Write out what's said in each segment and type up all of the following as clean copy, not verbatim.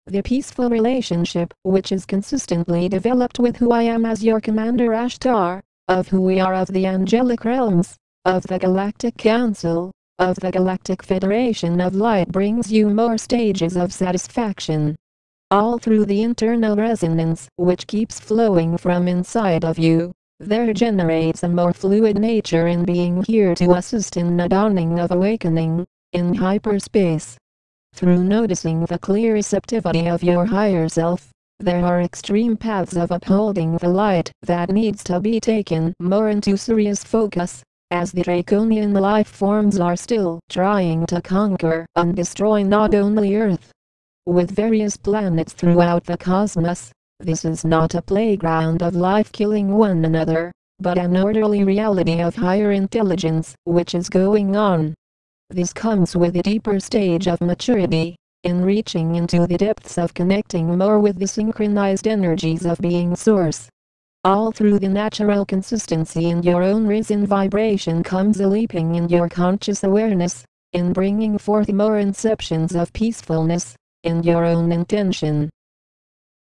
The peaceful relationship which is consistently developed with who I am as your Commander Ashtar, of who we are of the angelic realms, of the Galactic Council, of the Galactic Federation of Light brings you more stages of satisfaction. All through the internal resonance which keeps flowing from inside of you, there generates a more fluid nature in being here to assist in the dawning of awakening, in hyperspace. Through noticing the clear receptivity of your higher self, there are extreme paths of upholding the light that needs to be taken more into serious focus, as the draconian life forms are still trying to conquer and destroy not only Earth. With various planets throughout the cosmos, this is not a playground of life killing one another, but an orderly reality of higher intelligence which is going on. This comes with a deeper stage of maturity, in reaching into the depths of connecting more with the synchronized energies of being source. All through the natural consistency in your own risen vibration comes a leaping in your conscious awareness, in bringing forth more inceptions of peacefulness, in your own intention.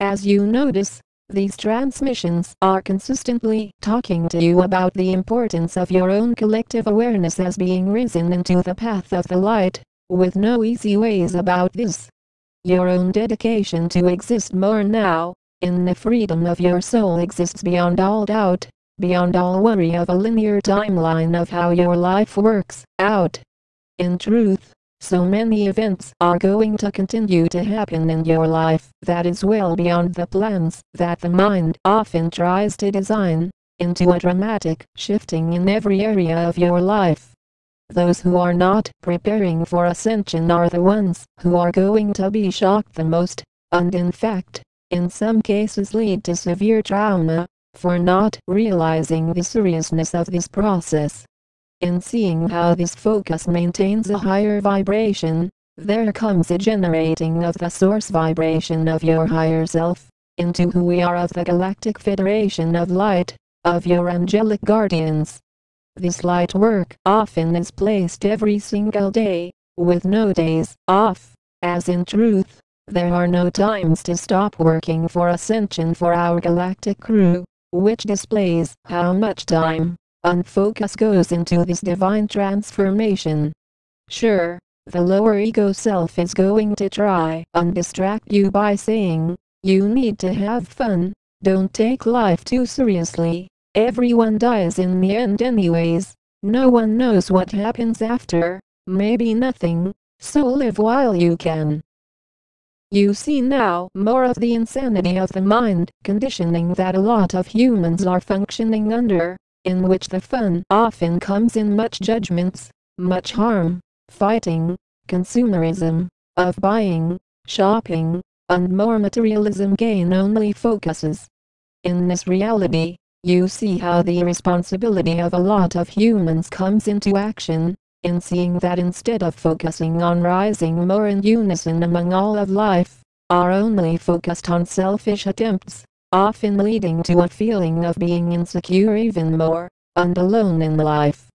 As you notice, these transmissions are consistently talking to you about the importance of your own collective awareness as being risen into the path of the light, with no easy ways about this. Your own dedication to exist more now, in the freedom of your soul exists beyond all doubt, beyond all worry of a linear timeline of how your life works out. In truth, so many events are going to continue to happen in your life that is well beyond the plans that the mind often tries to design, into a dramatic shifting in every area of your life. Those who are not preparing for ascension are the ones who are going to be shocked the most, and in fact, in some cases lead to severe trauma, for not realizing the seriousness of this process. In seeing how this focus maintains a higher vibration, there comes a generating of the source vibration of your higher self, into who we are of the Galactic Federation of Light, of your angelic guardians. This light work often is placed every single day, with no days off, as in truth, there are no times to stop working for ascension for our galactic crew, which displays how much time and focus goes into this divine transformation. Sure, the lower ego self is going to try and distract you by saying, you need to have fun, don't take life too seriously, everyone dies in the end anyways, no one knows what happens after, maybe nothing, so live while you can. You see now more of the insanity of the mind conditioning that a lot of humans are functioning under, in which the fun often comes in much judgments, much harm, fighting, consumerism, of buying, shopping, and more materialism gain only focuses. In this reality, you see how the irresponsibility of a lot of humans comes into action, in seeing that instead of focusing on rising more in unison among all of life, are only focused on selfish attempts, often leading to a feeling of being insecure even more, and alone in life.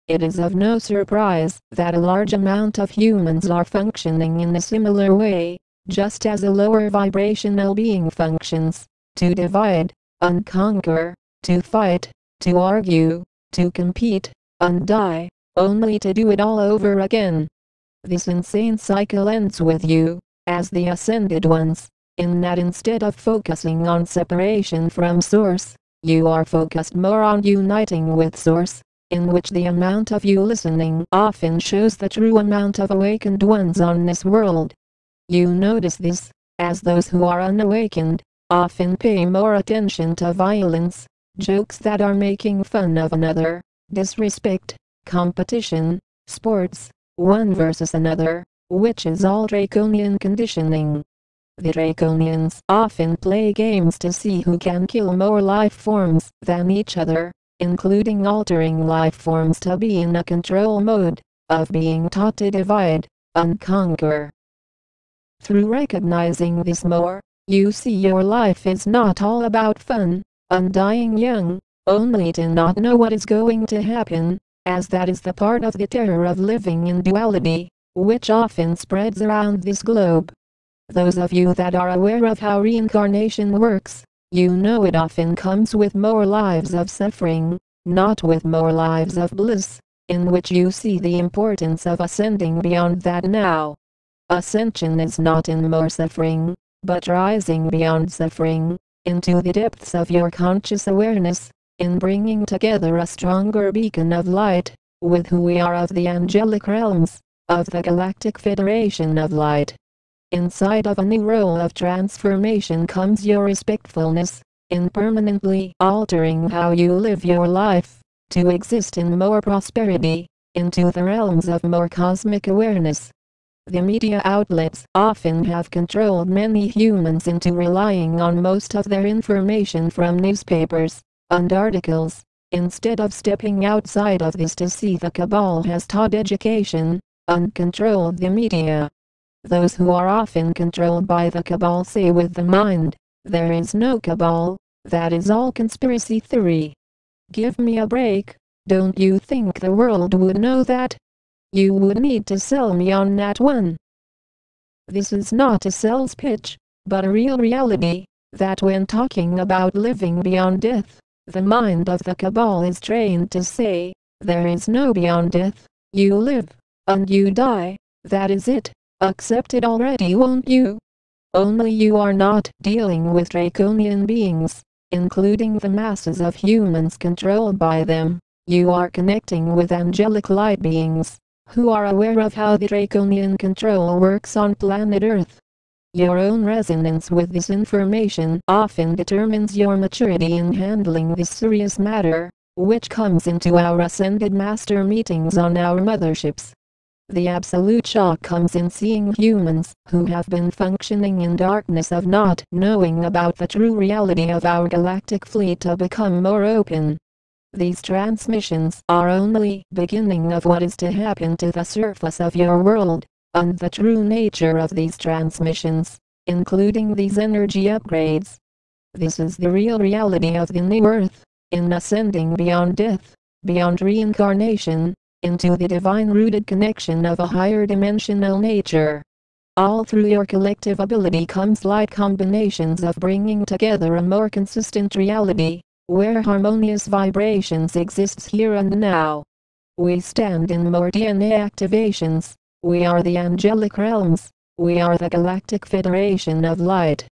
It is of no surprise that a large amount of humans are functioning in a similar way, just as a lower vibrational being functions, to divide, and conquer, to fight, to argue, to compete, and die, only to do it all over again. This insane cycle ends with you, as the ascended ones, in that instead of focusing on separation from Source, you are focused more on uniting with Source, in which the amount of you listening often shows the true amount of awakened ones on this world. You notice this, as those who are unawakened, often pay more attention to violence, jokes that are making fun of another, disrespect, competition, sports, one versus another, which is all draconian conditioning. The draconians often play games to see who can kill more life forms than each other, including altering life forms to be in a control mode, of being taught to divide, and conquer. Through recognizing this more, you see your life is not all about fun, and dying young, only to not know what is going to happen, as that is the part of the terror of living in duality, which often spreads around this globe. Those of you that are aware of how reincarnation works, you know it often comes with more lives of suffering, not with more lives of bliss, in which you see the importance of ascending beyond that now. Ascension is not in more suffering, but rising beyond suffering, into the depths of your conscious awareness, in bringing together a stronger beacon of light, with who we are of the angelic realms, of the Galactic Federation of Light. Inside of a new role of transformation comes your respectfulness, in permanently altering how you live your life, to exist in more prosperity, into the realms of more cosmic awareness. The media outlets often have controlled many humans into relying on most of their information from newspapers and articles, instead of stepping outside of this to see the cabal has taught education and controlled the media. Those who are often controlled by the cabal say with the mind, there is no cabal, that is all conspiracy theory. Give me a break, don't you think the world would know that? You would need to sell me on that one. This is not a sales pitch, but a real reality, that when talking about living beyond death, the mind of the cabal is trained to say, there is no beyond death, you live, and you die, that is it, accept it already, won't you? Only you are not dealing with draconian beings, including the masses of humans controlled by them. You are connecting with angelic light beings, who are aware of how the draconian control works on planet Earth. Your own resonance with this information often determines your maturity in handling this serious matter, which comes into our ascended master meetings on our motherships. The absolute shock comes in seeing humans who have been functioning in darkness of not knowing about the true reality of our galactic fleet to become more open. These transmissions are only beginning of what is to happen to the surface of your world, and the true nature of these transmissions, including these energy upgrades. This is the real reality of the new Earth, in ascending beyond death, beyond reincarnation, into the divine-rooted connection of a higher dimensional nature. All through your collective ability comes light combinations of bringing together a more consistent reality, where harmonious vibrations exists here and now. We stand in more DNA activations. We are the angelic realms. We are the Galactic Federation of Light.